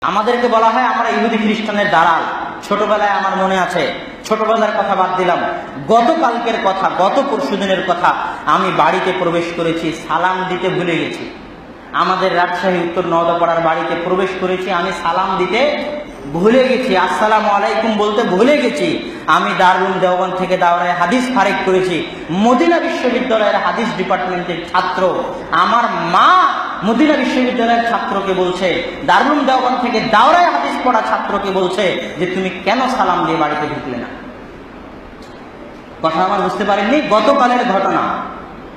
আমাদেরকে বলা হয় আমরা ইহুদি খ্রিস্টানের দালাল। ছোটবেলায় আমার মনে আছে, ছোটবেলার কথা বাদ দিলাম, গতকালকের কথা, গত পরশুদিনের কথা, আমি বাড়িতে প্রবেশ করেছি, সালাম দিতে ভুলে গেছি। আমাদের রাজশাহী উত্তর নওদাপাড়ার বাড়িতে প্রবেশ করেছি, আমি সালাম দিতে ভুলে গেছি, আসসালামু আলাইকুম বলতে ভুলে গেছি। আমি দারুল দেওবন্দ থেকে দাওরায়ে হাদিস ফারিক করেছি, মদিনা বিশ্ববিদ্যালয়ের হাদিস ডিপার্টমেন্টের ছাত্র। আমার মা মদিনা বিশ্ববিদ্যালয়ের ছাত্রকে বলছে, দারুল দেওবন্দ থেকে দাওরায়ে হাদিস পড়া ছাত্রকে বলছে যে তুমি কেন সালাম দিয়ে বাড়িতে ঢুকলে না? কথা আমার বুঝতে পারেননি? গতকালের ঘটনা,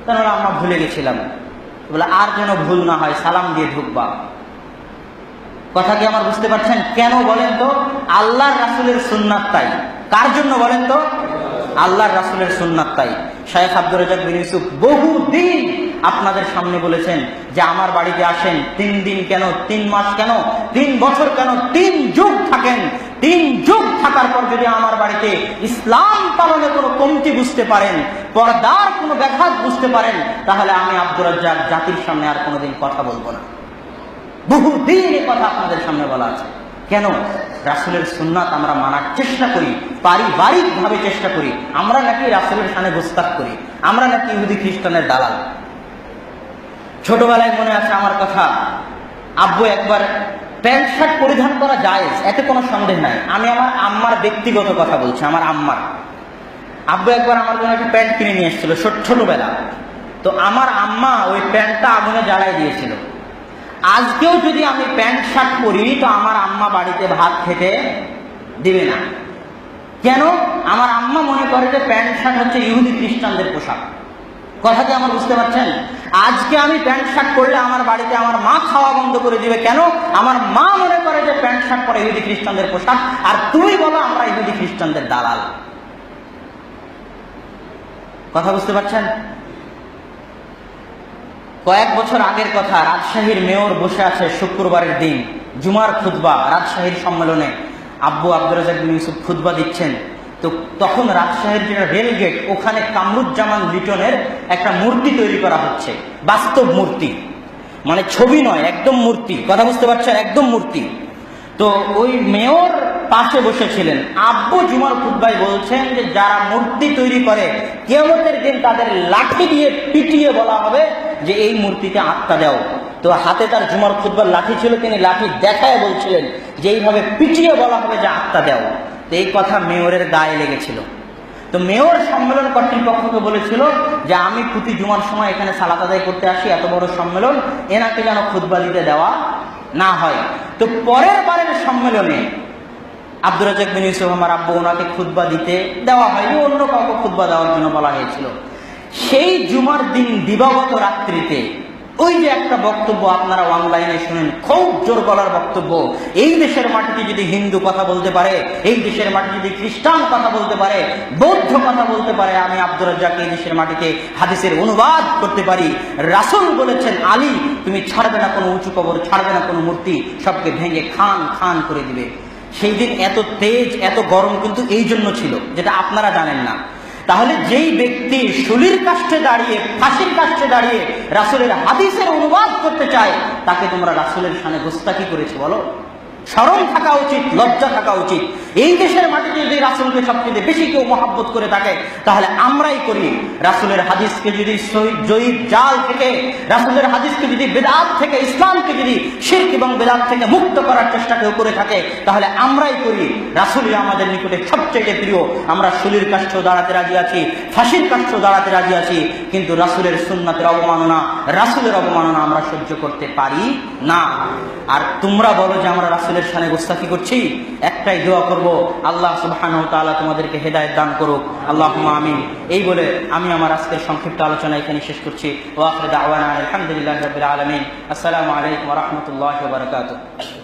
কেন আমরা ভুলে গেছিলাম। বলে আর যেন ভুল না হয়, সালাম দিয়ে ঢুকবা। কথা কি আমার বুঝতে পারছেন? কেন বলেন তো? আল্লাহর রাসূলের সুন্নাত তাই। কার জন্য বলেন তো? আল্লাহর রাসূলের সুন্নাত তাই। শাইখ আব্দুর রাজ্জাক বিন ইউসুফ বহুদিন আপনাদের সামনে বলেছেন যে আমার বাড়িতে আসেন, 3 দিন কেন, 3 মাস কেন, 3 বছর কেন, 3 যুগ থাকেন। 3 যুগ থাকার পর যদি আমার বাড়িতে ইসলাম পালনে কোনো কমতি বুঝতে পারেন, পর্দার কোনো ব্যাঘাত বুঝতে পারেন, তাহলে আমি আব্দুর রাজ্জাক জাতির সামনে আর কোনোদিন কথা বলবো না। বহুদিন এই কথা আপনাদের সামনে বলা আছে। কেন? রাসূলের সুন্নাত আমরা মানার চেষ্টা করি, পারিবারিক ভাবে চেষ্টা করি। আমরা নাকি রাসূলের সামনে গোস্তাখ করি, আমরা নাকি ইহুদি খ্রিস্টানের দালাল। ছোটবেলায় মনে আছে আমার কথা, আব্বু একবার, প্যান্ট শার্ট পরিধান করা জায়েজ, এতে কোনো সন্দেহ নাই। আমি আমার আম্মার ব্যক্তিগত কথা বলছি, আমার আম্মার। আব্বু একবার আমার জন্য একটা প্যান্ট কিনে নিয়ে এসেছিল ছোটবেলা। তো আমার আম্মা ওই প্যান্টটা আগুনে জ্বালাই দিয়েছিল। আজকেও যদি আমি প্যান্ট শার্ট পরি তো আমার আম্মা বাড়িতে ভাত খেতে দিবে না। কেন? আমার আম্মা মনে করে যে প্যান্ট শার্ট হচ্ছে ইহুদি খ্রিস্টানদের পোশাক। কথা কি আমার বুঝতে পারছেন? আজকে আমি প্যান্ট শার্ট পরলে আমার বাড়িতে আমার মা খাওয়া বন্ধ করে দিবে। কেন? আমার মা মনে করে যে প্যান্ট শার্ট পরে ইহুদি খ্রিস্টানদের পোশাক, আর তুমি বলো আমরা ইহুদি খ্রিস্টানদের দালাল। কথা বুঝতে পারছেন? কয়েক বছর আগের কথা, রাজশাহীর মেয়র বসে আছে শুক্রবারের দিন, জুমার খুতবা, রাজশাহীর সম্মেলনে আব্বু আব্দুর রাজ্জাক বিন ইউসুফ খুতবা দিচ্ছেন। তো তখন রাজশাহীর যেটা রেলগেট, ওখানে কামরুজ্জামান লিটনের একটা মূর্তি তৈরি করা হচ্ছে, বাস্তব মূর্তি, মানে ছবি নয়, একদম মূর্তি। কথা বুঝতে পারছেন? একদম মূর্তি। তো ওই মেয়র পাশে বসেছিলেন। আব্বু জুমার খুতবায় বলছেন যে যারা মূর্তি তৈরি করে, কিয়ামতের দিন তাদের লাঠি দিয়ে পিটিয়ে বলা হবে যে এই মূর্তিতে আত্মা দাও। তো হাতে তার জুমার খুতবার লাঠি ছিল, তিনি লাঠি দেখায় বলছিলেন যে এইভাবে পিটিয়ে বলা হবে যে আত্মা দাও। তো এই কথা মেয়রের গায়ে লেগেছিল। তো মেয়র সম্মেলন কর্তৃপক্ষকে বলেছিল যে আমি প্রতি জুমার সময় এখানে সালাত আদায় করতে আসি, এত বড় সম্মেলন, এনাকে যেন খুতবা দিতে দেওয়া না হয়। তো পরের বারের সম্মেলনে আব্দুর রাজ্জাক বিন ইউসুফ, আমার আব্বু, ওনাকে খুতবা দিতে দেওয়া হয়নি, অন্য কাউকে খুতবা দেওয়ার জন্য বলা হয়েছিল। সেই জুমার দিন দিবাগত রাত্রিতে ওই যে একটা বক্তব্য আপনারা অনলাইনে শুনেন, খুব জোর গলার বক্তব্য, এই দেশের মাটিতে যদি হিন্দু কথা বলতে পারে, এই দেশের মাটিতে যদি খ্রিস্টান কথা বলতে পারে, বৌদ্ধ কথা বলতে পারে, আমি আব্দুর রাজ্জাক এই দেশের মাটিতে হাদিসের অনুবাদ করতে পারি। রাসূল বলেছেন, আলী তুমি ছাড়বে না কোনো উঁচু কবর, ছাড়বে না কোনো মূর্তি, সবকে ভেঙে খান খান করে দিবে। সেই দিন এত তেজ, এত গরম কিন্তু এই জন্য ছিল, যেটা আপনারা জানেন না। তাহলে যেই ব্যক্তি শুলির কাষ্ঠে দাঁড়িয়ে, ফাঁসির কাষ্ঠে দাঁড়িয়ে রাসূলের হাদিসের অনুবাদ করতে চায়, তাকে তোমরা রাসূলের শানে গোস্তাকি করেছো বলো? শরম থাকা উচিত, লজ্জা থাকা উচিত। এই দেশের মাটিতে যদি রাসূলকে সবচেয়ে বেশি কেউ মহব্বত করে থাকে, তাহলে আমরাই করি। রাসূলের হাদিসকে যদি জয়ীব জাল থেকে, রাসূলের হাদিসকে যদি বেদাত থেকে, ইসলামকে যদি শিরক এবং বেদাত থেকে মুক্ত করার চেষ্টা কেউ করে থাকে, তাহলে আমরাই করি। রাসূলই আমাদের নিকটে সবচেয়ে প্রিয়। আমরা শুলির কাষ্ঠেও দাঁড়াতে রাজি আছি, ফাঁসির কাষ্ঠেও দাঁড়াতে রাজি আছি, কিন্তু রাসূলের সুন্নাতের অবমাননা, রাসূলের অবমাননা আমরা সহ্য করতে পারি না। আর তোমরা বলো যে আমরা রাসূলের শানে গোস্তাকি করছি। একটাই দোয়া করব, আল্লাহ সুবহানাহু ওয়া তাআলা তোমাদেরকে হেদায়েত দান করুক, আল্লাহুম্মা আমিন। এই বলে আমি আমার আজকের সংক্ষিপ্ত আলোচনা এখানে শেষ করছি। ওয়া আখিরু দাওয়ানা আলহামদুলিল্লাহি রাব্বিল আলামিন। আসসালামু আলাইকুম ওয়া রাহমাতুল্লাহি ওয়া বারাকাতুহু।